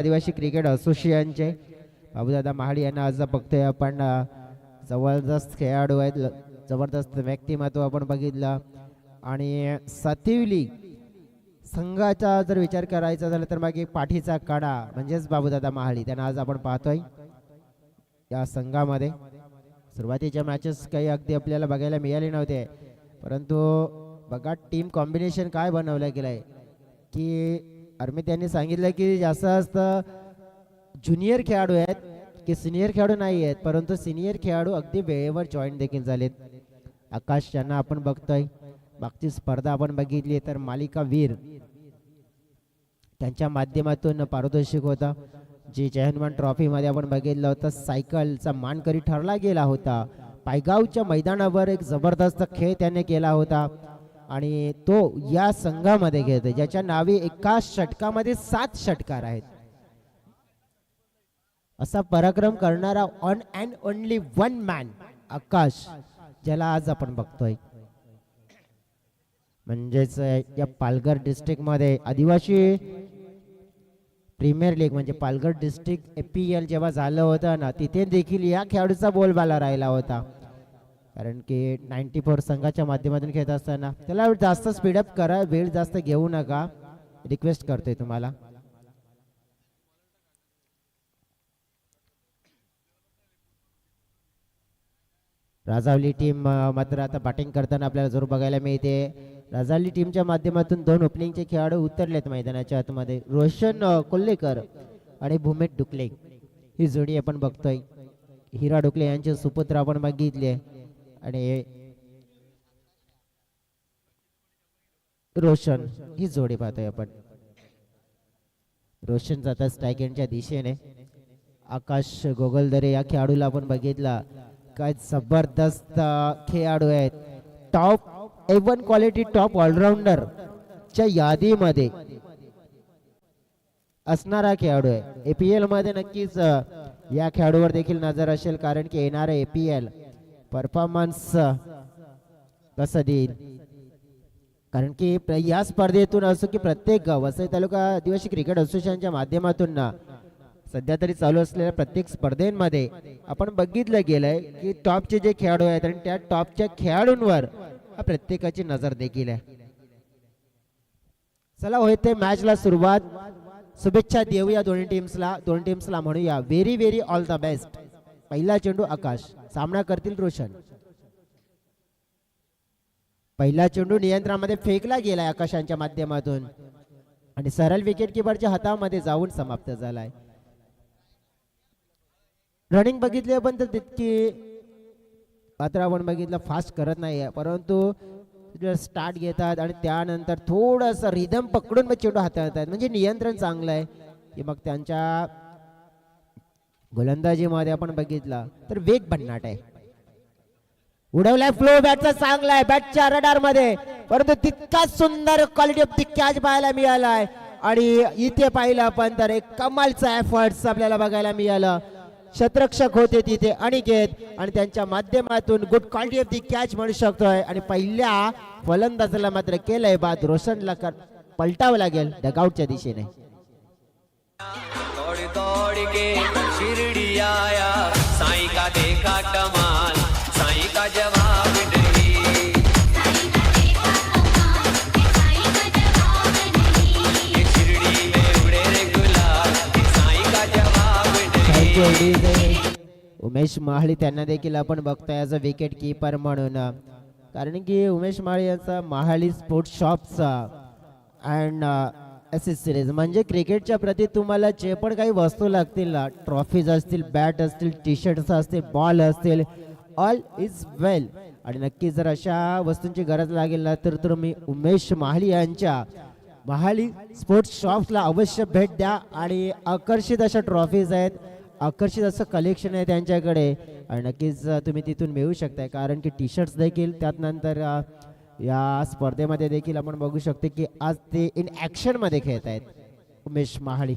आदिवासी क्रिकेट असोसिएशनचे बाबूदादा महाडी यांना आज बघतोय आपण. जबरदस्त खेळाडू आहेत, जबरदस्त व्यक्तिमत्व आपण बघितलं. आणि सतिवली संघाचा जर विचार करायचा झाला तर मग एक पाठीचा कडा म्हणजेच बाबूदादा महाडी त्यांना आज आपण पाहतोय या संघामध्ये. सुरुवातीच्या मॅचेस काही अगदी आपल्याला बघायला मिळाले नव्हते, परंतु बघा टीम कॉम्बिनेशन काय बनवलं गेलंय की अरमित यांनी सांगितलं की जास्त ज्युनियर खेळाडू आहेत की सिनियर खेळाडू नाही आहेत, परंतु सिनियर खेळाडू अगदी वेळेवर जॉईन देखील झालेत. आकाश यांना आपण बघतोय. मागची स्पर्धा आपण बघितली तर मालिका वीर त्यांच्या माध्यमातून पारितोषिक होता, जी जय हनुमान ट्रॉफी मध्ये आपण बघितलं होतं. सायकलचा मानकरी ठरला गेला होता. पायगावच्या मैदानावर एक जबरदस्त खेळ त्याने केला होता आणि तो या संघामध्ये खेळतोय ज्याच्या नावे एका षटकामध्ये 7 षटकार आहेत. असा पराक्रम करणारा on and only one man Akash, ज्याला आज आपण बघतोय. म्हणजेच या पालघर डिस्ट्रिक्ट मध्ये आदिवासी प्रीमियर लीग म्हणजे पालघर डिस्ट्रिक्ट APL जेव्हा झालं होतं ना, तिथे देखील या खेळाडूचा बोलबाला राहिला होता. कारण की 94 संघाच्या माध्यमातून खेळत असताना त्याला जास्त स्पीडअप करा, वेळ जास्त घेऊ नका, रिक्वेस्ट करतोय तुम्हाला. राजावली टीम मात्र आता बॅटिंग करताना आपल्याला जरूर बघायला मिळते. राजावली टीमच्या माध्यमातून 2 ओपनिंगचे खेळाडू उतरलेत मैदानाच्या आतमध्ये. रोशन कोल्हेकर आणि भूमेश डुकले ही जोडी आपण बघतोय. हिरा डुकले यांचे सुपुत्र आपण बघितले आणि रोशन ही जोडी पाहतोय आपण. रोशन जातात स्ट्राईक एंडच्या दिशेने. आकाश गोगलदरे या खेळाडूला आपण बघितला. काय जबरदस्त खेळाडू आहेत. Top A1 quality top all-rounder च्या यादीमध्ये असणारा खेळाडू आहे. APL मध्ये नक्कीच या खेळाडूवर देखील नजर असेल, कारण की येणारे APL परफॉर्मन्स कसं देईल. कारण की या स्पर्धेतून असो की प्रत्येक वसई तालुका आदिवासी क्रिकेट असोसिएशनच्या माध्यमातून ना सध्या तरी चालू असलेल्या प्रत्येक स्पर्धेमध्ये आपण बघितलं गेलंय की टॉपचे जे खेळाडू आहेत आणि त्या टॉपच्या खेळाडूंवर प्रत्येकाची नजर देखील आहे. चला होते मॅचला सुरुवात. शुभेच्छा देऊया दोन्ही टीम्सला म्हणूया very very all the best. पहिला चेंडू आकाश, सामना करतील रोशन. पहिला चेंडू नियंत्रणामध्ये फेकला गेलाय आकाशांच्या माध्यमातून आणि सरळ विकेट किपरच्या हातामध्ये जाऊन समाप्त झालाय. रनिंग बघितली आपण तर तितकी मात्र आपण बघितलं फास्ट करत नाही, परंतु स्टार्ट घेतात आणि त्यानंतर थोडस रिदम पकडून मग चेंडू हाताळतात. म्हणजे नियंत्रण चांगलं आहे की मग त्यांच्या गोलंदाजीमध्ये आपण बघितलं तर वेग भन्नाट आहे. उडवलाय फ्लो बॅटचा चांगला आहे बॅटच्या रडार मध्ये, परंतु तितकाच सुंदर क्वालिटी ऑफ द कॅच पाहायला मिळालाय. आणि इथे पाहिलं आपण तर एक कमालचा एफर्ट्स आपल्याला बघायला मिळालं. शतरक्षक होते तिथे अनिकेत आणि त्यांच्या माध्यमातून good quality of the catch म्हणू शकतोय. आणि पहिल्या फलंदाजाला मात्र केलंय बाद. रोशनला पलटावं लागेल डगआउटच्या दिशेने. शिरडी आया साईं का देखा कमाल, साईं का जवाब नहीं, शिरडी में उड़े रे गुलाल, साईं का जवाब नहीं. उमेश माहळी त्यांना देखील आपण बघतोय ॲज अ विकेट कीपर म्हणून, कारण की उमेश माहळी यांचा माहाळी स्पोर्ट्स शॉपचा अँड ॲसेसरीज म्हणजे क्रिकेटच्या प्रती तुम्हाला जे पण काही वस्तू लागतील ना, ट्रॉफीज असतील, बॅट असतील, टी शर्ट्स असतील, बॉल असतील, ऑल इज वेल. आणि नक्की जर अशा वस्तूंची गरज लागेल ना तर तुम्ही उमेश माहळी यांच्या माहाळी स्पोर्ट्स शॉप्सला अवश्य भेट द्या. आणि आकर्षित अशा ट्रॉफीज आहेत, आकर्षित असं कलेक्शन आहे त्यांच्याकडे आणि नक्कीच तुम्ही तिथून मिळू शकताय. कारण की टी शर्ट्स देखील त्यात नंतर या स्पर्धेमध्ये देखील आपण बघू शकतो की आज ते इन ॲक्शन मध्ये खेळत आहेत उमेश माहळी.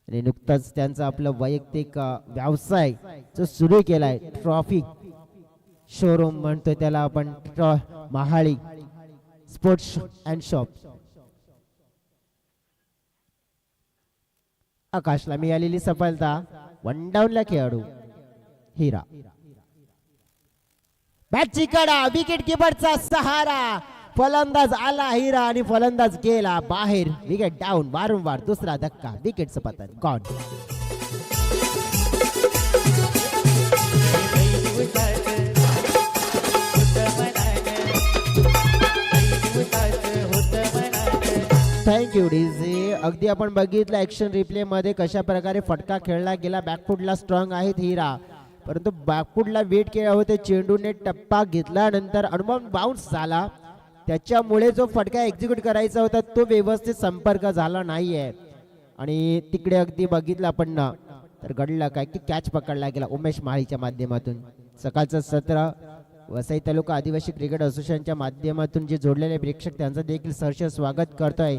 आणि नुकताच त्यांचा आपलं वैयक्तिक व्यवसाय जो सुरू केलाय, ट्रॉफी शोरूम म्हणतोय त्याला आपण, माहाळी स्पोर्ट्स अँड शॉप. आकाशला मिळालेली सफलता. वन डाऊनला खेळाडू हिरा. बॅटची कडा, विकेट किपरचा सहारा. फलंदाज आला हिरा आणि फलंदाज गेला बाहेर. Wicket down. वारंवार दुसरा धक्का. विकेटचं पतन गॉन. Thank you DJ. अगदी आपण बघितलं ऍक्शन रिप्ले मध्ये कशा प्रकारे फटका खेळला गेला. बॅकफुटला स्ट्रॉंग आहेत हिरा, परंतु बॅकफुटला वेट केला होते. चेंडूने टप्पा घेतल्यानंतर अनुभव बाउन्स झाला, त्याच्यामुळे जो फटका एक्झिक्यूट करायचा होता तो व्यवस्थित संपर्क झाला नाहीये. आणि तिकडे अगदी बघितलं आपण ना तर घडलं काय की कॅच पकडला गेला उमेश माळीच्या माध्यमातून. सकाळचं सत्र वसई तालुका आदिवासी क्रिकेट असोसिएशनच्या माध्यमातून जे जोडलेले प्रेक्षक त्यांचं देखील सहर्ष स्वागत करतोय.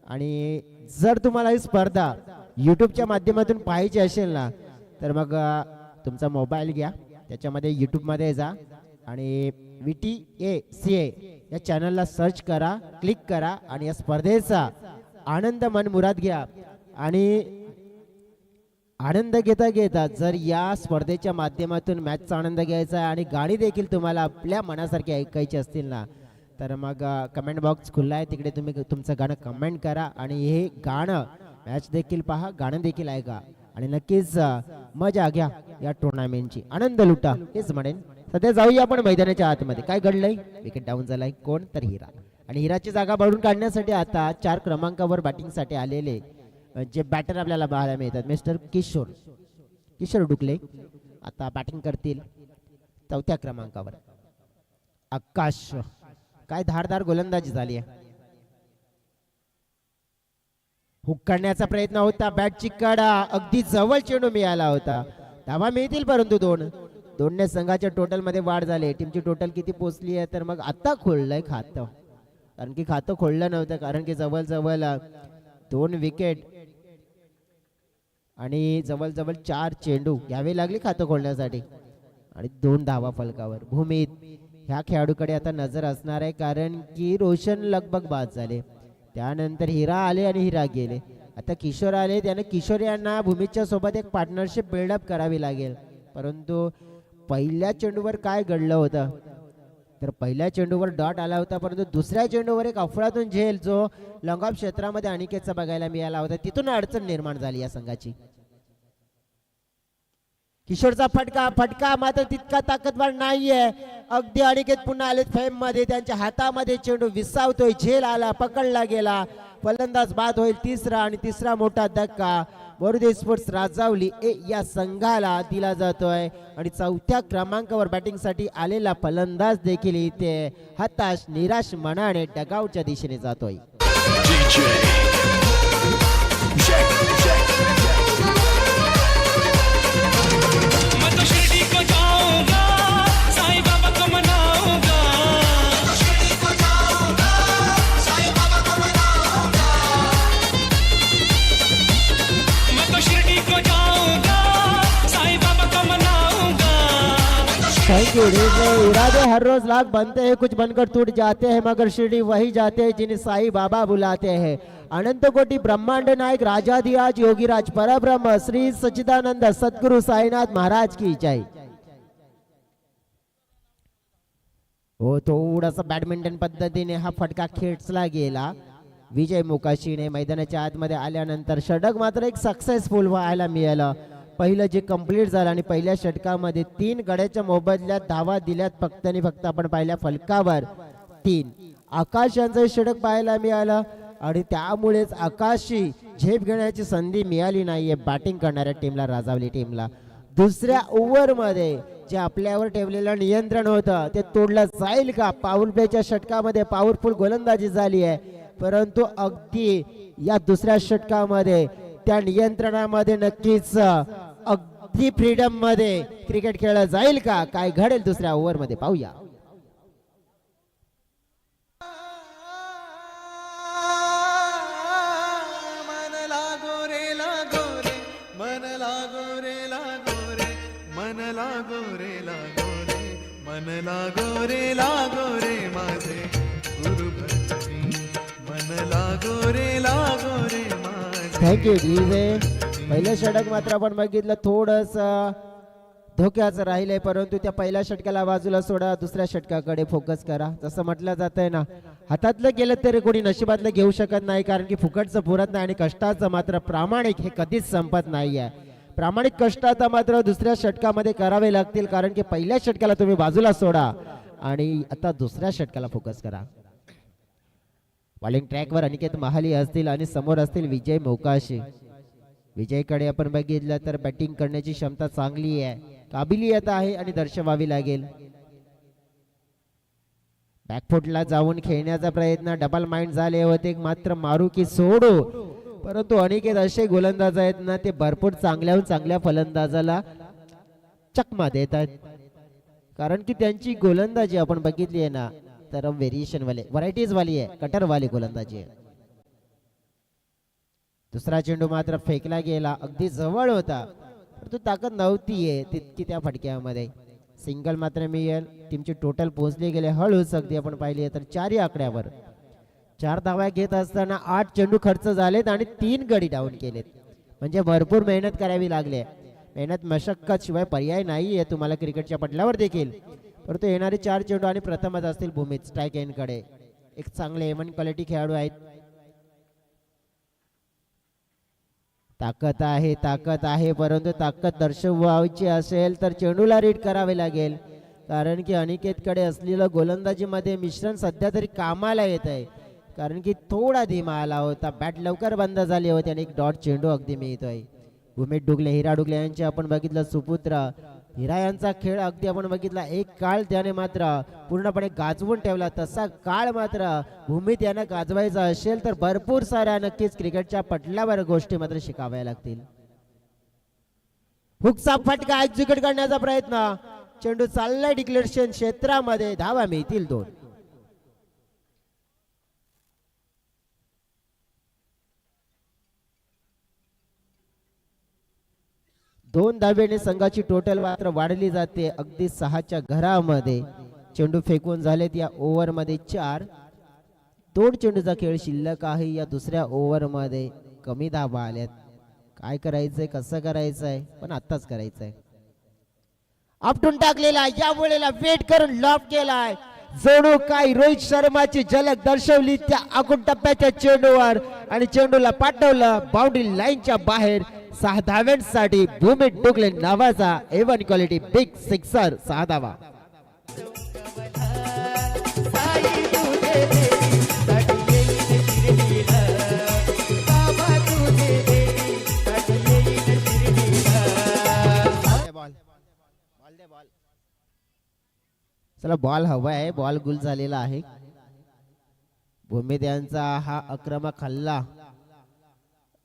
आणि जर तुम्हाला ही स्पर्धा यूट्यूबच्या माध्यमातून पाहायची असेल ना तर मग तुमचा मोबाईल घ्या, त्याच्यामध्ये यूट्यूबमध्ये जा आणि VTACA या चॅनलला सर्च करा, क्लिक करा आणि या स्पर्धेचा आनंद मनमुराद घ्या. आणि आनंद घेता घेता जर या स्पर्धेच्या माध्यमातून मॅचचा आनंद घ्यायचा आहे आणि गाणी देखील तुम्हाला आपल्या मनासारखी ऐकायची असतील ना तर मग कमेंट बॉक्स खुला आहे, तिकडे तुम्ही तुमचं गाणं कमेंट करा आणि हे गाणं मॅच देखील पहा, गाणं देखील ऐका आणि नक्कीच मजा घ्या या टुर्नामेंटची, आनंद लुटा हेच म्हणेन. सध्या जाऊया आपण मैदानाच्या आतमध्ये. काय घडलंय? विकेट डाऊन झालाय. कोण? तर हिरा. आणि हिराची जागा भरून काढण्यासाठी आता 4 क्रमांकावर बॅटिंगसाठी आलेले जे बॅटर आपल्याला पाहायला मिळतात मिस्टर किशोर डुकले आता बॅटिंग करतील 4थ्या क्रमांकावर. आकाश, काय धारदार गोलंदाजी झाली आहे. हुक करण्याचा प्रयत्न होता, बॅटची कडा, अगदी जवळ चेंडू मिळाला होता. धावा मिळतील परंतु दोनने संघाच्या टोटल मध्ये वाढ झाली. टीमची टोटल किती पोहोचली आहे तर मग आता खोललंय खातं, कारण की खातं खोललं नव्हतं, कारण की जवळ 2 विकेट आणि जवळ 4 चेंडू घ्यावे लागले खातं खोलण्यासाठी आणि 2 धावा फलकावर. भूमीत ह्या खेळाडूकडे आता नजर असणार आहे, कारण की रोशन लगभग बाद झाले, त्यानंतर हिरा आले आणि हिरा गेले. आता किशोर आले, त्याने किशोर यांना भूमीच्या सोबत एक पार्टनरशिप बिल्डअप करावी लागेल. परंतु पहिल्या चेंडूवर काय घडलं होतं तर पहिल्या चेंडूवर डॉट आला होता, परंतु दुसऱ्या चेंडूवर एक अफळातून झेल जो लॉंग ऑफ क्षेत्रामध्ये अनिकेतचा बघायला मिळाला होता, तिथून अडचण निर्माण झाली या संघाची. किशोरचा फटका मात्र तितका ताकदवार नाहीये. अगदी अनिकेत पुन्हा आले फेम मध्ये, त्यांच्या हातामध्ये चेंडू विसावतोय, झेल आला, पकडला गेला, फलंदाज बाद होईल. तिसरा मोठा धक्का बोरुदे स्पोर्ट्स राजावली या संघाला दिला जातोय आणि 4थ्या क्रमांकावर बॅटिंग साठी आलेला फलंदाज देखील इथे हताश निराश मनाने डगावच्या दिशेने जातोय. Thank you. इरादे हर रोज लाख बनते हैं, कुछ बनकर टूट जाते हैं, मगर शिरडी वही जाते हैं जिन्हें साईं बाबा बुलाते हैं. अनंत कोटि ब्रह्मांड नायक राजाधिराज योगीराज परब्रह्म श्री सच्चिदानंद सद्गुरु साईनाथ महाराज की जय. हो, थोडासा बॅडमिंटन पद्धतीने हा फटका खेचला गेला. विजय मोकाशीने मैदानाच्या आतमध्ये आल्यानंतर षटक मात्र एक सक्सेसफुल व्हायला मिळालं. पहिलं जे कंप्लीट झालं आणि पहिल्या षटकामध्ये 3 गड्याच्या मोबदल्यात धावा दिल्यात फक्त आणि फक्त आपण पाहिल्या फलकावर 3. आकाश यांचं षटक पाहायला मिळालं आणि त्यामुळेच आकाशची झेप घेण्याची संधी मिळाली नाहीये बॅटिंग करणाऱ्या टीमला, राजावली टीमला. दुसऱ्या ओव्हरमध्ये जे आपल्यावर ठेवलेलं नियंत्रण होतं ते तोडलं जाईल का? पॉवर प्लेच्या षटकामध्ये पॉवरफुल गोलंदाजी झाली आहे, परंतु अगदी या दुसऱ्या षटकामध्ये त्या नियंत्रणामध्ये नक्कीच अगदी फ्रीडम मध्ये क्रिकेट खेळलं जाईल का? काय घडेल दुसऱ्या ओव्हर मध्ये पाहूया. मन लागो रे लागो रे, मन लागो रे लागो रे, मन लागो रे लागो रे, मन लागो रे लागो रे माझे गुरु भक्ती. मन लागो रे माझे थँक्यू डीजे. पहिलं षटक मात्र आपण बघितलं थोडस धोक्याचं राहिलंय, परंतु त्या पहिल्या षटकाला बाजूला सोडा, दुसऱ्या षटकाकडे फोकस करा. जसं म्हटलं जातंय ना, हातातलं गेलं तरी कोणी नशिबातलं घेऊ शकत नाही, कारण की फुकटचं पुरत नाही आणि कष्टाचं मात्र प्रामाणिक हे कधीच संपत नाही आहे. प्रामाणिक कष्ट आता मात्र दुसऱ्या षटकामध्ये करावे लागतील, कारण की पहिल्या षटकाला तुम्ही बाजूला सोडा आणि आता दुसऱ्या षटकाला फोकस करा. बॉलिंग ट्रॅकवर अनिकेत महाली असतील आणि समोर असतील विजय मोकाशी. विजयकडे आपण बघितलं तर बॅटिंग करण्याची क्षमता चांगली आहे, काबिलियत आहे आणि दर्शवावी लागेल. बॅकफुटला जाऊन खेळण्याचा प्रयत्न, डबल माइंड झाले होते, मात्र मारू की सोडू, परंतु अनिकेत असे गोलंदाज आहेत ना, ते भरपूर चांगल्याहून चांगल्या फलंदाजाला चकमा देतात, कारण की त्यांची गोलंदाजी आपण बघितली आहे ना, तर व्हेरिएशन वाले व्हरायटीज वाली आहे, कटर वाली गोलंदाजी आहे. दुसरा चेंडू मात्र फेकला गेला, अगदी जवळ होता, परंतु ताकद नव्हती तितकी त्या फटक्यामध्ये. सिंगल मात्र मिळेल. टीमची टोटल पोहोचली गेले हळूच, अगदी आपण पाहिली तर 4 आकड्यावर 4 धावा घेत असताना 8 चेंडू खर्च झालेत आणि 3 गडी डाऊन केलेत, म्हणजे भरपूर मेहनत करावी लागली. मेहनत मशक्कत शिवाय पर्याय नाही आहे तुम्हाला क्रिकेटच्या पटलावर देखील. परंतु येणारे 4 चेंडू आणि प्रथमच असतील भूमीत स्ट्राईक एंडकडे. एक चांगले एवन क्वालिटी खेळाडू आहेत. ताकद आहे, परंतु ताकद दर्शवायची असेल तर चेंडूला रीड करावे लागेल, कारण की अनिकेतकडे असलेलं गोलंदाजीमध्ये मिश्रण सध्या तरी कामाला येत आहे, कारण की थोडा धीमा आला होता, बॅट लवकर बंद झाली होती आणि एक डॉट चेंडू अगदी मिळतोय. भूमित डुगले, हिरा डुगले यांचे आपण बघितलं सुपुत्र. हिरा यांचा खेळ अगदी आपण बघितला, एक काळ त्याने मात्र पूर्णपणे गाजवून ठेवला, तसा काळ मात्र भूमीत यानं गाजवायचा असेल तर भरपूर साऱ्या नक्कीच क्रिकेटच्या पटलावर गोष्टी मात्र शिकाव्या लागतील. हुकचा फटका एक्झिक्यूट करण्याचा प्रयत्न, चेंडू चाललाय डिक्लेरेशन क्षेत्रामध्ये, धावा मिळतील 2. दोन धाब्याने संघाची टोटल मात्र वाढली जाते, अगदी 6च्या घरामध्ये. चेंडू फेकून झालेत या ओव्हर मध्ये 4. 2 चेंडूचा खेळ शिल्लक आहे या दुसऱ्या ओव्हर मध्ये. कमी धाबा आल्यात, काय करायचंय, कसं करायचंय, पण आताच करायचंय. आपटून टाकलेला, या वेळेला वेट करून लॉफ केलाय, जणू काय रोहित शर्माची झलक दर्शवली त्या आखून टप्प्याच्या चेंडूवर आणि चेंडूला पाठवलं बाउंड्री लाईनच्या बाहेर. 6 धाव्यांसाठी भूमित डुगले नावाचा एवन क्वालिटी बिग सिक्सर, 6 धावा. चला बॉल हवा आहे, बॉल गुल झालेला आहे. भूमित यांचा हा आक्रमक हल्ला,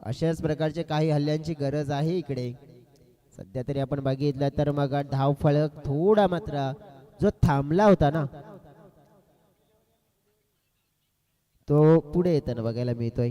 अशाच प्रकारचे काही हल्ल्यांची गरज आहे इकडे. सध्या तरी आपण बघितलं तर मग धाव फलक थोडा मात्र जो थांबला होता ना, तो पुढे येताना बघायला मिळतोय.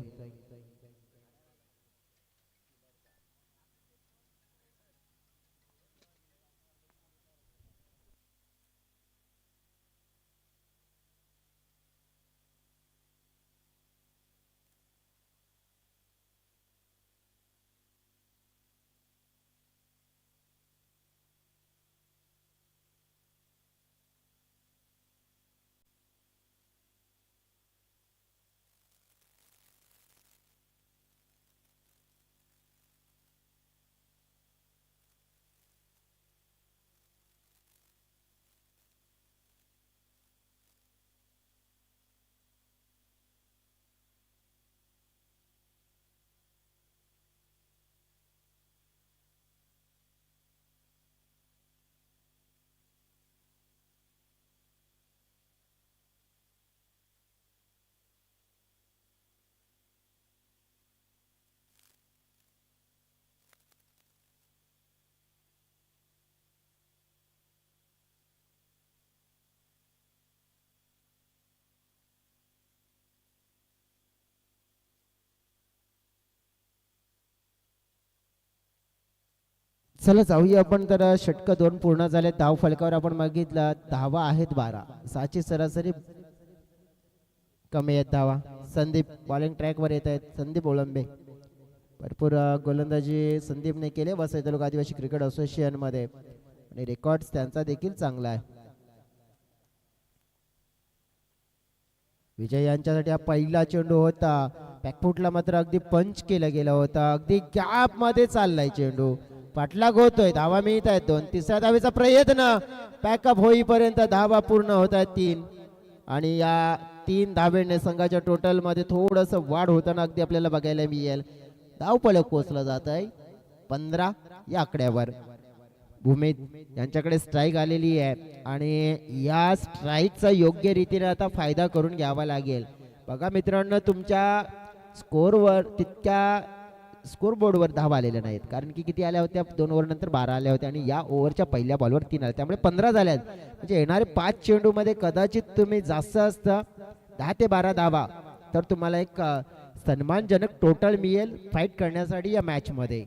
चला जाऊया आपण तर. षटक 2 पूर्ण झाले. धाव फलकावर आपण बघितलं धावा आहेत 12. 6ची सरासरी कमी आहेत धावा. संदीप बॉलिंग ट्रॅक वर येत आहेत. संदीप ओळंबे भरपूर गोलंदाजी संदीपने केले वसई तालुका आदिवासी क्रिकेट असोसिएशन मध्ये आणि रेकॉर्ड त्यांचा देखील चांगला आहे. विजय यांच्यासाठी हा पहिला चेंडू होता. बॅकफुटला मात्र अगदी पंच केला गेला होता. अगदी गॅप मध्ये चाललाय चेंडू. पाठलाग होतोय. धावा मिळत आहेत 2. तिसऱ्या धावेचा प्रयत्न पॅकअप होईपर्यंत धावा पूर्ण होत आहेत 3 आणि या 3 धावेने संघाच्या टोटल मध्ये थोडस वाढ होताना अगदी आपल्याला बघायला मिळेल. धावफलक पोहोचला जात आहे 15 या आकड्यावर. भूमित यांच्याकडे स्ट्राईक आलेली आहे आणि या स्ट्राईकचा योग्य रीतीने आता फायदा करून घ्यावा लागेल. बघा मित्रांनो, तुमच्या स्कोरवर तितक्या स्कोर बोर्डवर धावा आलेल्या नाहीत, कारण की किती आल्या होत्या 2 ओव्हर नंतर 12 आल्या होत्या आणि या ओव्हरच्या पहिल्या बॉलवर 3 आल्या, त्यामुळे 15 झाल्यात. म्हणजे येणारे 5 चेंडूमध्ये कदाचित तुम्ही जास्त असतं 10 ते 12 धावा तर तुम्हाला एक सन्मानजनक टोटल मिळेल फाईट करण्यासाठी या मॅच मध्ये.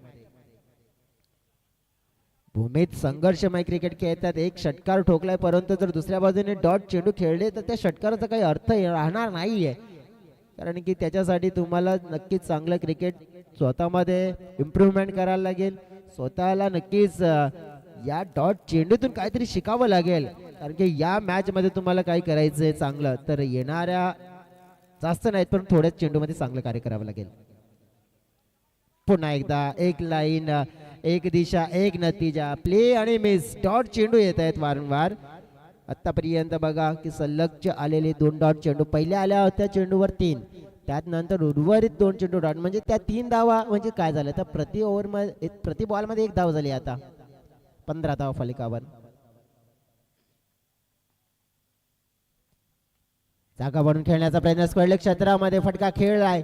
भूमीत संघर्षमय क्रिकेट खेळतात. एक षटकार ठोकलाय, परंतु जर दुसऱ्या बाजूने डॉट चेंडू खेळले तर त्या षटकाराचा काही अर्थ राहणार नाहीये, कारण की त्याच्यासाठी तुम्हाला नक्कीच चांगलं क्रिकेट स्वतःमध्ये इम्प्रूव्हमेंट करायला लागेल. स्वतःला नक्कीच या डॉट चेंडूतून काहीतरी शिकावं लागेल, कारण की या मॅच मध्ये तुम्हाला काय करायचंय चांगलं तर येणाऱ्या जास्त नाहीत पण थोड्याच चेंडूमध्ये चांगलं कार्य करावं लागेल. पुन्हा एकदा एक लाईन, एक दिशा, एक नतीजा, प्ले आणि मिस. डॉट चेंडू येत आहेत वारंवार. आतापर्यंत बघा की सलग आलेले 2 डॉट चेंडू. पहिल्या आल्या होत्या चेंडूवर 3, त्यात नंतर उर्वरित 2 चेंडू डॉट, म्हणजे त्या 3 धावा. म्हणजे काय झालं तर प्रति ओव्हर मध्ये प्रति बॉल मध्ये 1 धाव झाली. आता 15 धावा फलकावर. जागा बनून खेळण्याचा प्रयत्न स्क्वेअर क्षेत्रामध्ये फटका खेळलाय.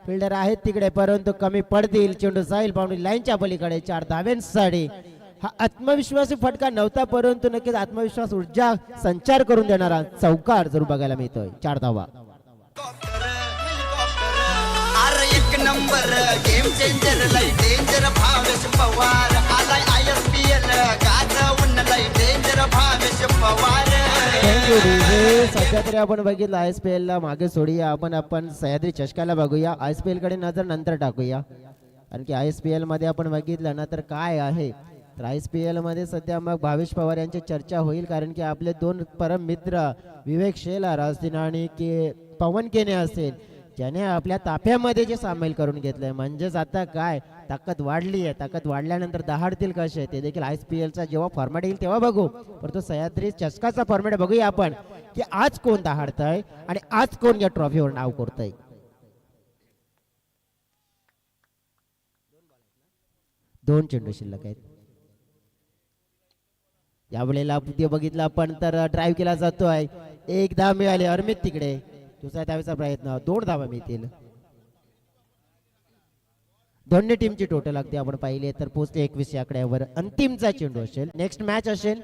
फिल्डर आहेत तिकडे परंतु कमी पडतील. चेंडू जाईल बाउंड्री लाईनच्या पलीकडे. 4 धाव्यांसाठी हा आत्मविश्वासी फटका नव्हता, परंतु नक्कीच आत्मविश्वास ऊर्जा संचार करून देणारा चौकार जरूर बघायला मिळतोय. 4 धावा. एक नंबर गेम चेंजर लय डेंजर भावेश पवार आलाय ISPL गाजवून लय डेंजर भावेश पवार. सध्या तरी आपण बघितलं ISPL ला मागे सोडूया. आपण सह्याद्री चषकाला बघूया. ISPL कडे नजर नंतर टाकूया, कारण की ISPL मध्ये आपण बघितलं ना तर काय आहे तर ISPL मध्ये सध्या मग भावेश पवार यांची चर्चा होईल, कारण की आपले 2 परम मित्र विवेक शेलार असतील आणि पवन केने असेल, ज्याने आपल्या ताफ्यामध्ये जे सामील करून घेतलंय. म्हणजेच आता काय ताकद वाढली आहे. ताकद वाढल्यानंतर दहाडतील कसे ते देखील ISPL चा जेव्हा फॉर्मॅट येईल तेव्हा बघू. परंतु सह्याद्री चषकाचा फॉर्मॅट बघूया आपण की आज कोण दहाडतंय आणि आज कोण या ट्रॉफीवर नाव करतंय. दोन चेंडू शिल्लक आहेत. यावेळेला बघितलं आपण तर ड्राईव्ह केला जातोय. 1 धाव मिळाली अरमित तिकडे. दुसऱ्या धावेचा प्रयत्न. 2 धावा मिळतील. दोन्ही टीमची टोटल अगदी आपण पाहिले तर पोहोचले 21 आकड्यावर. अंतिमचा चेंडू असेल. नेक्स्ट मॅच असेल.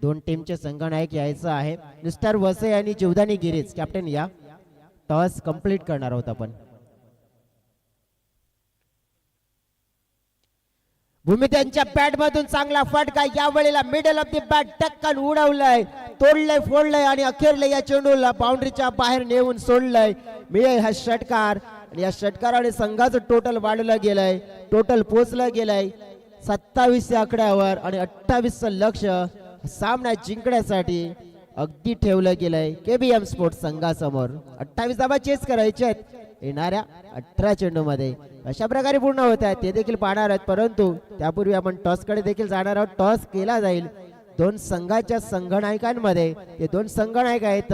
2 टीमचे संघनायक यायचं आहे. मिस्टर वसई आणि जीवदानी गिरीज कॅप्टन या. टॉस कंप्लीट करणार आहोत आपण. भूमी त्यांच्या बॅट मधून चांगला फटका. यावेळेला मिडल ऑफ द बॅट टक्कन उडवलंय, तोडलंय, फोडलंय आणि अखेरले या चेंडूला बाउंड्रीच्या बाहेर नेऊन सोडलंय. मिळेल हा षटकार आणि या षटकाराने संघाचं टोटल वाढलं गेलंय. टोटल पोचलं गेलंय 27 आकड्यावर आणि 28चं लक्ष सामना जिंकण्यासाठी अगदी ठेवलं गेलंय KBM स्पोर्ट्स संघासमोर. 28 धावा चेस करायचे आहेत येणाऱ्या 18 चेंडू मध्ये. अशा प्रकारे पूर्ण होत आहेत ते देखील पाहणार आहेत, परंतु त्यापूर्वी आपण टॉस कडे देखील जाणार आहोत. टॉस केला जाईल 2 संघाच्या संघनायकांमध्ये. ते 2 संघनायक आहेत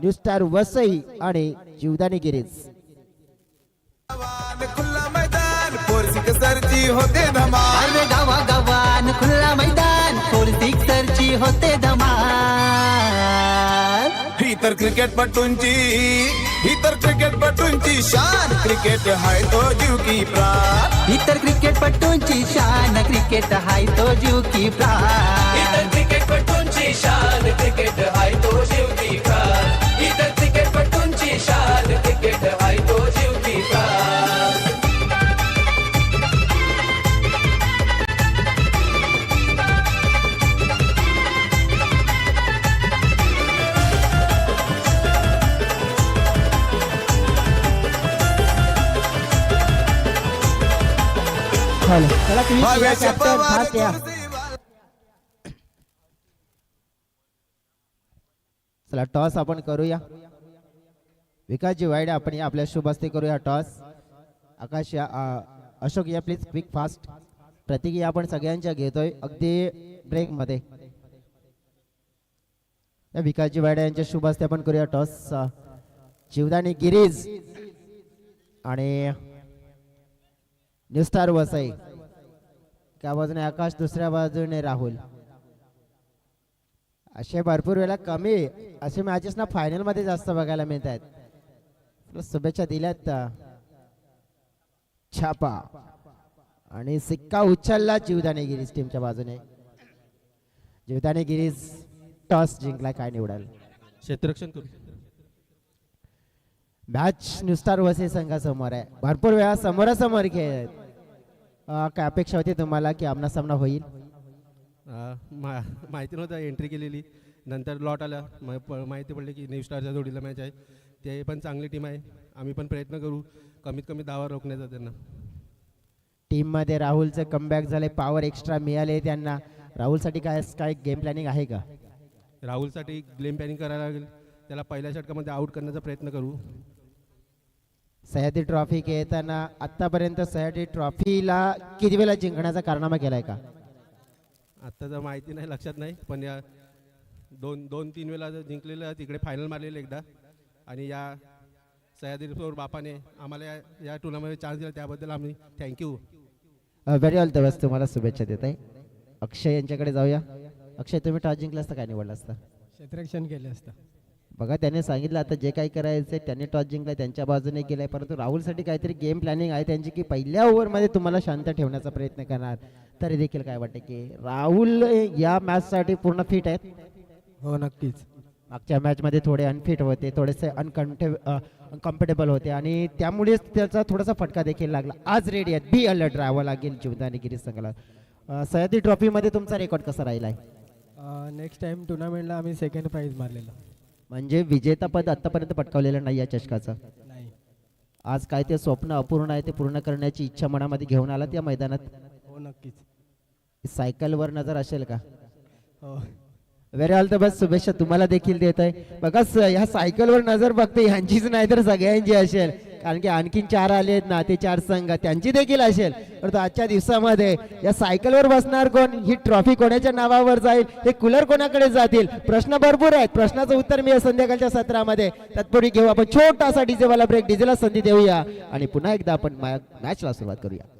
न्यू स्टार वसई आणि जीवदानी गिरीज. खुला मैदान फोर सिक्सरची होते धमाल. अरे गावा गावान खुला मैदान 4 सिक्सरची होते धमाल. ही तर क्रिकेटपटूंची शान. क्रिकेट हाय तो जीव की प्राण. इतर क्रिकेटपटूंची शान. क्रिकेट हाय तो जीव की प्राण. इतर क्रिकेटपटूंची शान क्रिकेट हाय तो जीव की प्राण. इतर क्रिकेटपटूंची शान क्रिकेट हाय तो जीव की प्राण. चला तुम्ही या कॅप्टन फास्ट या. चला टॉस आपण करूया. विकासजी वाईड आपण या आपल्या शुभ हस्ते करूया टॉस. आकाश या अशोक या प्लीज क्विक फास्ट. प्रतिक्रिया आपण सगळ्यांच्या घेतोय अगदी ब्रेक मध्ये. या विकासजी वाईड यांच्या शुभ हस्ते आपण करूया टॉस. जीवदानी गिरीज आणि न्यू स्टार वसई एका बाजूने आकाश दुसऱ्या बाजूने राहुल. असे भरपूर वेळा कमी असे मॅचेस ना फायनल मध्ये जास्त बघायला मिळत आहेत. शुभेच्छा दिल्यात. छापा आणि सिक्का उचलला जीवदानी गिरीज टीमच्या बाजूने. जीवदानी गिरीज टॉस जिंकला. काय निवडाल? क्षेत्ररक्षण करू. मॅच नुस्टार वसई संघासमोर आहे. भरपूर वेळा समोरासमोर खेळ आहेत. काय अपेक्षा होती तुम्हाला की आमना सामना होईल? माहिती नव्हतं एंट्री केलेली नंतर लॉट आला माहिती पडले की न्यू स्टारच्या जोडीला मॅच आहे. ते पण चांगली टीम आहे. आम्ही पण प्रयत्न करू कमीत कमी दावा रोखण्याचा त्यांना. टीम मध्ये राहुलचं कमबॅक झाले. पॉवर एक्स्ट्रा मिळाले त्यांना. राहुलसाठी काय काय गेम प्लॅनिंग आहे का? राहुलसाठी गेम प्लॅनिंग करायला लागेल. त्याला पहिल्या षटकामध्ये आउट करण्याचा प्रयत्न करू. सह्याद्री ट्रॉफी खेळताना आतापर्यंत सह्याद्री ट्रॉफीला किती वेळा जिंकण्याचा कारनामा केलाय का? आत्ता तर माहिती नाही लक्षात नाही पण या दोन तीन वेळा जिंकलेलं तिकडे फायनल मारलेलं एकदा. आणि या सह्याद्रीसोबत बापाने आम्हाला या टुर्नामेंटमध्ये चान्स दिला त्याबद्दल आम्ही thank you. Very all the best. तुम्हाला शुभेच्छा देत आहे. अक्षय यांच्याकडे जाऊया. अक्षय तुम्ही टॉस जिंकला असता काय निवडला असता? क्षेत्ररक्षण केले असतं. बघा त्याने सांगितलं आता जे काही करायचं त्यांनी टॉस जिंकलाय त्यांच्या बाजूने गेलाय. परंतु राहुलसाठी काहीतरी गेम प्लॅनिंग आहे त्यांची की पहिल्या ओव्हरमध्ये तुम्हाला शांत ठेवण्याचा प्रयत्न करणार. तरी देखील काय वाटतं की राहुल या मॅचसाठी पूर्ण फिट आहेत? हो नक्कीच. मागच्या मॅचमध्ये थोडे अनफिट होते. थोडेसे अनकम्फर्टेबल होते आणि त्यामुळेच त्याचा थोडासा फटका देखील लागला. आज रेडी आहेत. बी अलर्ट राहावं लागेल जीवदानी गिरीज संघाला. सह्याद्री ट्रॉफीमध्ये तुमचा रेकॉर्ड कसा राहिला आहे? नेक्स्ट टाइम टुर्नामेंटला आम्ही सेकंड प्राइज मारलेलं. म्हणजे विजेतापद आतापर्यंत पटकावलेलं नाही या चषकाचं. नाही. आज काय ते स्वप्न अपूर्ण आहे ते पूर्ण करण्याची इच्छा मनामध्ये घेऊन आला त्या मैदानात? हो नक्कीच. सायकलवर नजर असेल का? हो. Very all the best. शुभेच्छा तुम्हाला देखील देत आहे. बघा ह्या सायकलवर नजर बघते ह्यांचीच नाही तर सगळ्यांची असेल. कारण की आणखीन 4 आले आहेत ना ते 4 संघ त्यांची देखील असेल. परंतु आजच्या दिवसामध्ये या सायकलवर बसणार कोण? ही ट्रॉफी कोणाच्या नावावर जाईल? हे कूलर कोणाकडे जातील? प्रश्न भरपूर आहेत. प्रश्नाचं उत्तर मी संध्याकाळच्या सत्रामध्ये तत्पूर्वी घेऊ आपण छोटासा डीजेवाला ब्रेक. डीजेला संधी देऊया आणि पुन्हा एकदा आपण मॅचला सुरुवात करूया.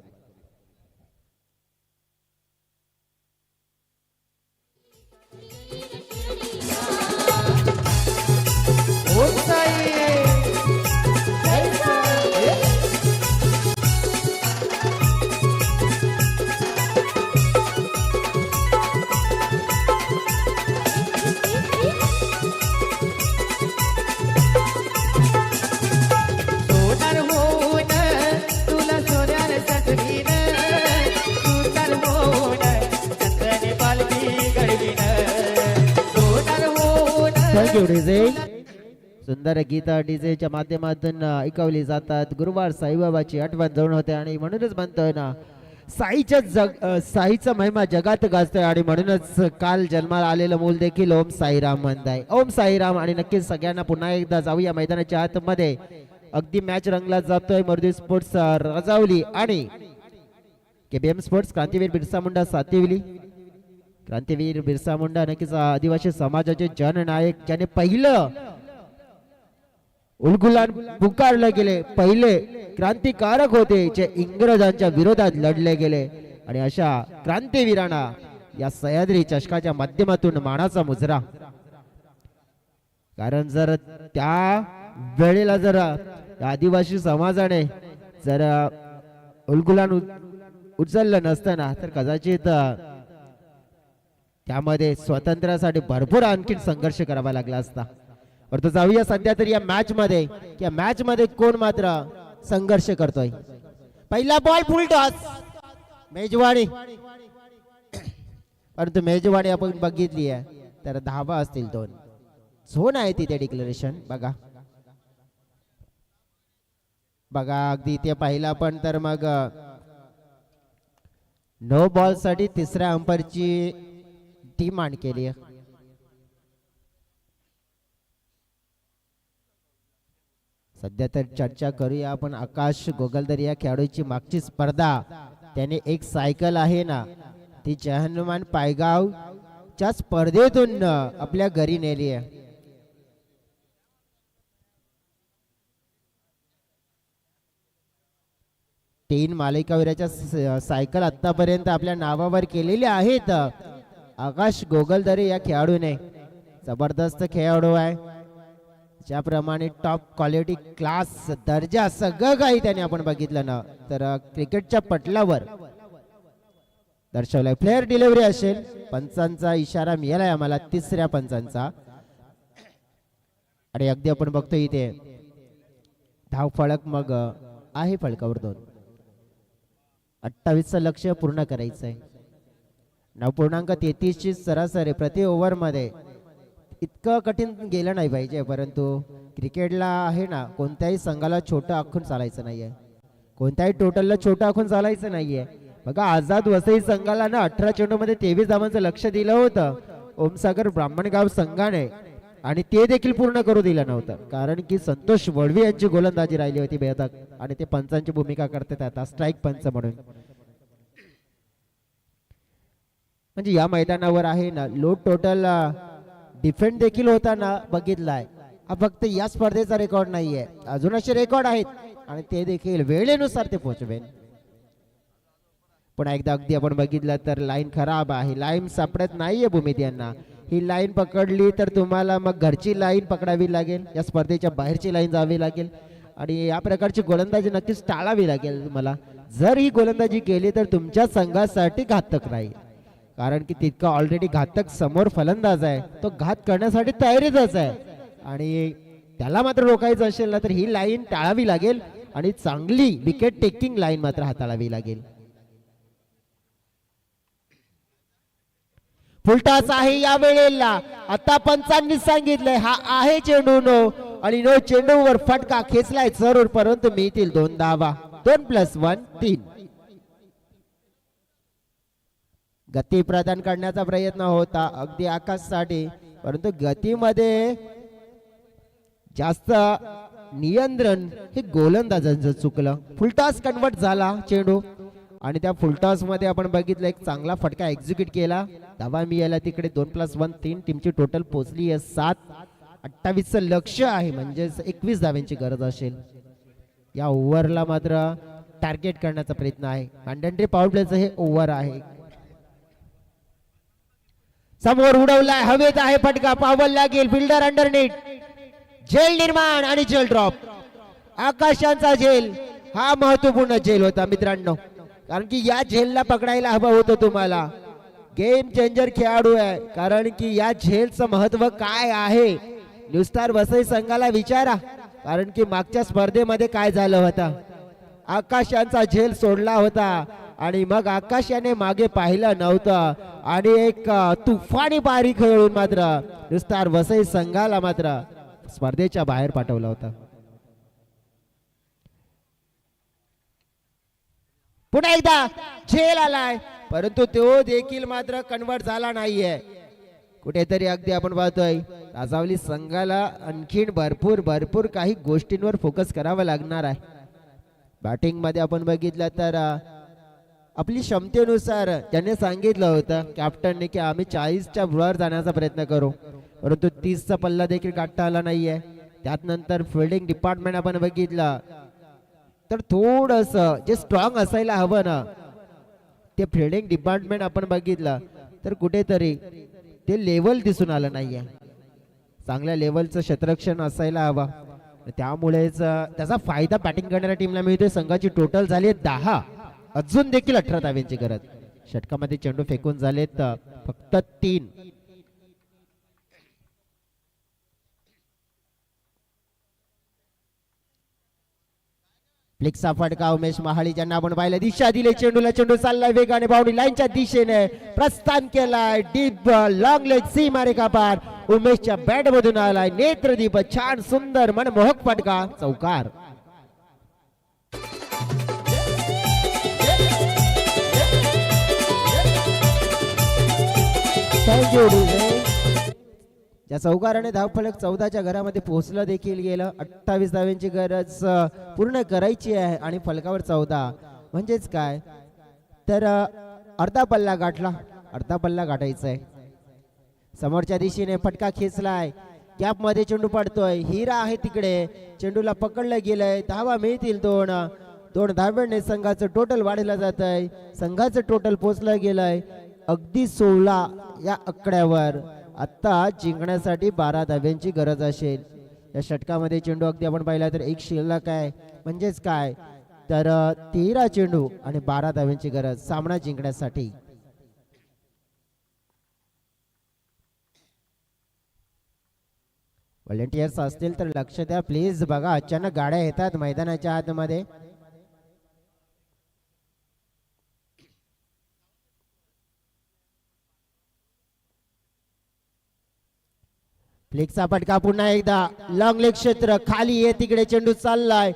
Thank you DJ. सुंदर गीता डीजेच्या माध्यमातून ऐकवली जातात. गुरुवार साईबाबाची आठवण जवळ होते आणि म्हणूनच म्हणतोय ना साईचा महिमा जगात गाजतोय आणि म्हणूनच काल जन्माला आलेलं मूल देखील ओम साईराम म्हणताय. ओम साईराम. आणि नक्कीच सगळ्यांना पुन्हा एकदा जाऊया मैदानाच्या आतमध्ये. अगदी मॅच रंगला जातोय. मरुदी स्पोर्ट्स राजावली आणि केबीएम स्पोर्ट्स क्रांतीवीर बिरसा मुंडा सातिवली. क्रांतीवीर बिरसा मुंडा नक्कीच आदिवासी समाजाचे जननायक ज्याने पहिलं उलगुलान पुकारले गेले. पहिले क्रांतिकारक होते जे इंग्रजांच्या विरोधात लढले गेले. आणि अशा क्रांतीवीरांना या सह्याद्री चषकाच्या माध्यमातून मानाचा मुजरा. कारण जर त्या वेळेला जर आदिवासी समाजाने जर उलगुलान उचललं नसतं ना तर कदाचित त्यामध्ये स्वातंत्र्यासाठी भरपूर आणखी संघर्ष करावा लागला असता. परंतु जाऊया सध्या तरी या मॅच मध्ये कोण मात्र संघर्ष करतोय. पहिला बॉल फुल टॉस मेजवानी. परंतु मेजवानी आपण बघितली आहे तर धावा असतील 2. झोन आहे तिथे डिक्लेरेशन. बघा अगदी ते पहिला पण तर मग नो बॉल साठी तिसऱ्या अंपायरची डिमांड केली आहे. सध्या तर चर्चा करूया आपण आकाश गोगलदर या खेळाडूची मागची स्पर्धा त्याने एक सायकल आहे ना ती जहानुमान पायगावच्या स्पर्धेतून आपल्या घरी नेली आहे. तीन मालिकावीराच्या सायकल आतापर्यंत आपल्या नावावर केलेल्या आहेत. आकाश गोगलदरे या खेळाडूने जबरदस्त खेळाडू आहे. ज्याप्रमाणे टॉप क्वालिटी क्लास दर्जा सगळं काही त्याने आपण बघितलं ना तर क्रिकेटच्या पटलावर दर्शवलाय. प्लेअर डिलिव्हरी असेल. पंचांचा इशारा मिळालाय आम्हाला तिसऱ्या पंचांचा आणि अगदी आपण बघतो इथे धाव फळक मग आहे फळकावर 2. 28चं लक्ष्य पूर्ण करायचं आहे. 9.33 ची सरासरी प्रति ओव्हर मध्ये इतकं कठीण गेलं नाही पाहिजे परंतु क्रिकेटला आहे ना कोणत्याही संघाला छोटं आखून चालायचं नाहीये. कोणत्याही टोटलला छोटं आखून चालायचं नाहीये. बघा आझाद वसई संघाला ना 18 चेंडूमध्ये 23 धावांचं लक्ष दिलं होतं ओमसागर ब्राह्मणगाव संघाने आणि ते देखील पूर्ण करू दिलं नव्हतं कारण की संतोष वडवी यांची गोलंदाजी राहिली होती बेधक आणि ते पंचांची भूमिका करतात आता स्ट्राईक पंच म्हणून. म्हणजे या मैदानावर आहे ना लो टोटल डिफेंड देखील होताना बघितलाय. हा फक्त या स्पर्धेचा रेकॉर्ड नाहीये अजून असे रेकॉर्ड आहेत आणि ते देखील वेळेनुसार ते पोहोचवेल. पण एकदा अगदी आपण बघितलं तर लाईन खराब आहे. लाईन सापडत नाहीये भूमित यांना. ही लाईन पकडली तर तुम्हाला मग घरची लाईन पकडावी लागेल. या स्पर्धेच्या बाहेरची लाईन जावी लागेल आणि या प्रकारची गोलंदाजी नक्कीच टाळावी लागेल तुम्हाला. जर ही गोलंदाजी केली तर तुमच्या संघासाठी घातक राहील कारण की तितका ऑलरेडी घातक समोर फलंदाज आहे. तो घात करण्यासाठी तयारीतच आहे आणि त्याला मात्र रोखायचं असेल ना तर ही लाईन टाळावी लागेल आणि चांगली विकेट टेकिंग लाईन मात्र हाताळावी लागेल. फुलटॉस आहे या वेळेला. आता पंचांनी सांगितलंय हा आहे चेंडू नो आणि नो चेंडूवर फटका खेचलाय जरूर परंतु मिळतील 2 धावा. 2+1 3. गती प्रदान करण्याचा प्रयत्न होता अगदी आकाशसाठी परंतु गतीमध्ये जास्त नियंत्रण हे गोलंदाजांचं चुकलं. फुलटॉस कन्वर्ट झाला चेंडू आणि त्या फुलटॉस मध्ये आपण बघितलं एक चांगला फटका एक्झिक्यूट केला. धावा मिळाला तिकडे 2+1 3. टीमची टोटल पोहोचली आहे 7. 28चं लक्ष्य आहे म्हणजे 21 धाव्यांची गरज असेल. या ओव्हरला मात्र टार्गेट करण्याचा प्रयत्न आहे. मॅन्डेटरी पॉवर प्लेचं हे ओव्हर आहे. समोर उडवलाय हवेत आहे फटका पावल लागेल. फिल्डर अंडरनेट झेल निर्माण आणि झेल ड्रॉप. आकाशांचा झेल हा महत्वपूर्ण झेल होता मित्रांनो कारण की या झेलला पकडायला हवं होतं तुम्हाला. गेम चेंजर खेळाडू आहे कारण की या झेलचं महत्व काय आहे न्यू स्टार वसई संघाला विचारा कारण की मागच्या स्पर्धेमध्ये काय झालं होतं. आकाश यांचा झेल सोडला होता आणि मग आकाश याने मागे पाहिलं नव्हतं आणि एक तुफानी पारी खेळून मात्र न्यू स्टार वसई संघाला मात्र स्पर्धेच्या बाहेर पाठवलं होतं. पुन्हा एकदा झेल आलाय परंतु तो देखील मात्र कन्वर्ट झाला नाहीये. कुठेतरी अगदी आपण पाहतोय राजावली संघाला आणखीन भरपूर काही गोष्टींवर फोकस करावा लागणार आहे. बॅटिंग मध्ये आपण बघितलं तर आपली क्षमतेनुसार त्याने सांगितलं होतं कॅप्टनने की आम्ही 40च्या वर जाण्याचा प्रयत्न करू परंतु 30चा पल्ला देखील गाठता आला नाहीये. त्यात नंतर फिल्डिंग डिपार्टमेंट आपण बघितलं तर थोडस जे स्ट्रॉंग असायला हवं ना ते फिल्डिंग डिपार्टमेंट आपण बघितलं तर कुठेतरी ते लेवल दिसून आलं नाहीये. चांगल्या लेवलचं क्षेत्ररक्षण असायला हवं त्यामुळेच त्याचा फायदा बॅटिंग करणाऱ्या टीमला मिळतोय. संघाची टोटल झाली 10 अजून देखील 18 धाव्यांची गरज. षटकामध्ये चेंडू फेकून झालेत फक्त 3. फ्लिक्सचा फटका उमेश महाळी ज्यांना आपण पाहिलं दिशा दिली चेंडूला. चेंडू चाललाय वेगाने बाउंड्री लाईनच्या दिशेने प्रस्थान केलाय. डीप लॉंग लेग सीमा रेखा पार उमेशच्या बॅट मधून आलाय. नेत्रदीप छान सुंदर मनमोहक फटका चौकार. थँक्यू ज्या चौकाराने धावफलक 14च्या घरामध्ये पोहोचलं देखील गेलं. 28 धाव्यांची गरज पूर्ण करायची आहे आणि फलकावर 14 म्हणजेच काय तर अर्धा पल्ला गाठला. अर्धा पल्ला गाठायचा आहे. समोरच्या दिशेने फटका खेचलाय. कॅप मध्ये चेंडू पडतोय. हिरा आहे तिकडे. चेंडूला पकडलं गेलंय. धावा मिळतील 2 धाव्यांनी संघाचं टोटल वाढलं जात आहे. संघाचं टोटल पोचलं गेलंय अगदी 16 या आकड्यावर. आता जिंकण्यासाठी 12 धाव्यांची गरज असेल. या षटकामध्ये चेंडू अगदी आपण पाहिला तर एक शिल्लक आहे. म्हणजेच काय तर 13 चेंडू आणि 12 धाव्यांची गरज सामना जिंकण्यासाठी. व्हॉलेंटियर्स असतील तर लक्ष द्या प्लीज. बघा अचानक गाड्या येतात मैदानाच्या आतमध्ये. फ्लिकचा फटका पुन्हा एकदा लॉंग लेग क्षेत्र खाली आहे. तिकडे चेंडू चाललाय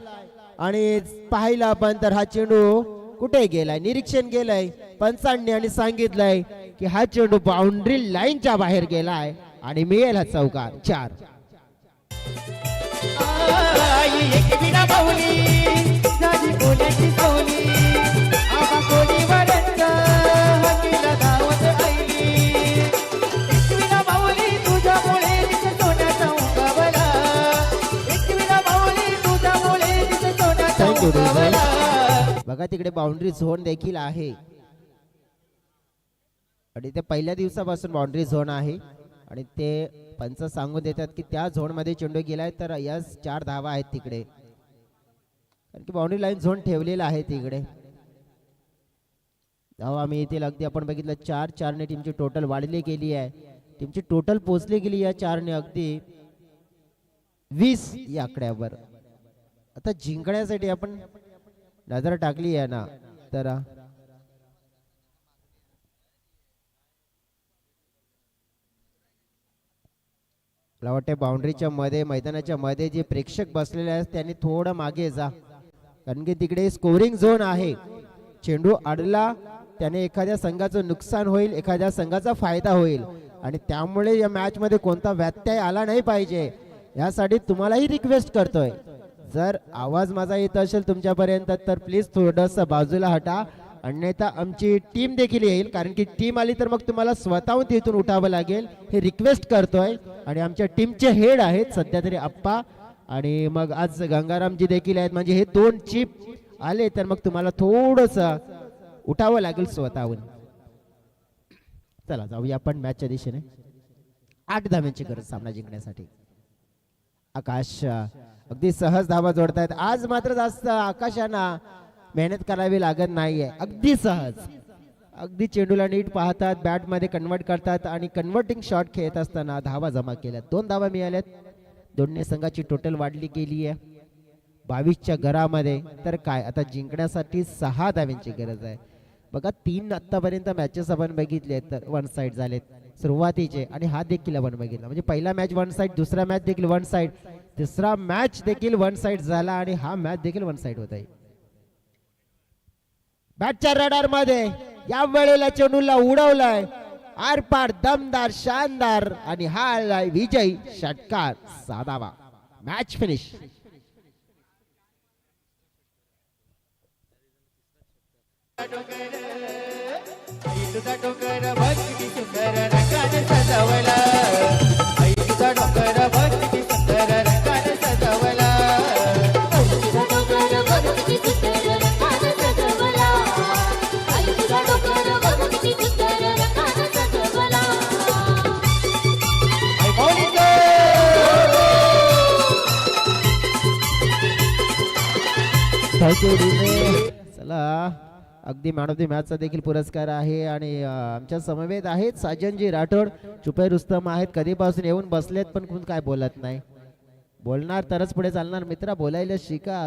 आणि पाहिला आपण तर हा चेंडू कुठे गेलाय निरीक्षण केलंय पंचांनी आणि सांगितलंय की हा चेंडू बाउंड्री लाईनच्या बाहेर गेलाय आणि मिळेल हा चौकार 4. बघा तिकडे बाउंड्री झोन देखील आहे आणि ते पहिल्या दिवसापासून बाउंड्री झोन आहे आणि ते पंच सांगून देतात की त्या झोन मध्ये चेंडू गेलाय तर यस 4 धावा आहेत तिकडे कारण की बाउंड्री लाईन झोन ठेवलेला आहे तिकडे. धावा आम्ही येथील अगदी आपण बघितलं 4 ने टीमची टोटल वाढली गेली आहे. टीमची टोटल पोहोचली गेली या 4 ने अगदी 20 या आकड्यावर. आता जिंकण्यासाठी आपण नजर टाकली आहे ना तर मला वाटते बाउंड्रीच्या मध्ये मैदानाच्या मध्ये जे प्रेक्षक बसलेले आहेत त्यांनी थोडं मागे जा कारण की तिकडे स्कोरिंग झोन आहे. चेंडू अडला त्याने एखाद्या संघाचं नुकसान होईल एखाद्या संघाचा फायदा होईल आणि त्यामुळे या मॅच मध्ये कोणता व्यत्यय आला नाही पाहिजे यासाठी तुम्हालाही रिक्वेस्ट करतोय. जर आवाज माझा येत असेल तुमच्यापर्यंत तर प्लीज थोडंसं बाजूला हटा अन्यथा आमची टीम देखील येईल कारण की टीम आली तर मग तुम्हाला स्वतःहून तिथून उठावं लागेल हे रिक्वेस्ट करतोय. आणि आमच्या टीमचे हेड आहेत सध्या तरी आप्पा आणि मग आज गंगारामजी देखील आहेत म्हणजे हे 2 चीप आले तर मग तुम्हाला थोडंसं उठावं लागेल स्वतःहून. चला जाऊया आपण मॅचच्या दिशेने. 8 धाव्यांची गरज सामना जिंकण्यासाठी. आकाश अगदी सहज धावा जोडतायत. आज मात्र जास्त आकाशांना मेहनत करावी लागत नाहीये. अगदी सहज अगदी चेंडूला नीट पाहतात बॅट मध्ये कन्वर्ट करतात आणि कन्वर्टिंग शॉट खेळत असताना धावा जमा केल्यात. 2 धावा मिळाल्यात. दोन्ही संघाची टोटल वाढली गेली आहे 22च्या घरामध्ये. तर काय आता जिंकण्यासाठी 6 धाव्यांची गरज आहे. बघा 3 आतापर्यंत मॅचेस आपण बघितले तर 1 साइड झालेत सुरुवातीचे आणि हा देखील आपण बघितला म्हणजे पहिला मॅच 1 साइड दुसरा मॅच देखील 1 साइड तिसरा मॅच देखील 1 साइड झाला आणि हा मॅच देखील 1 साइड होत आहे. बॅटच्या रडार मध्ये या वेळेला चेंडूला उडवलाय आर पार दमदार शानदार आणि हा आलाय विजय षटकार 6 धावा. Match finish. चला अगदी मॅन ऑफ द मॅचचा देखील पुरस्कार आहे आणि आमच्या समवेत आहेत साजनजी राठोड चुपे रुस्तम आहेत कधीपासून येऊन बसलेत पण कोण काय बोलत नाही. बोलणार तरच पुढे चालणार मित्रा बोलायला शिका.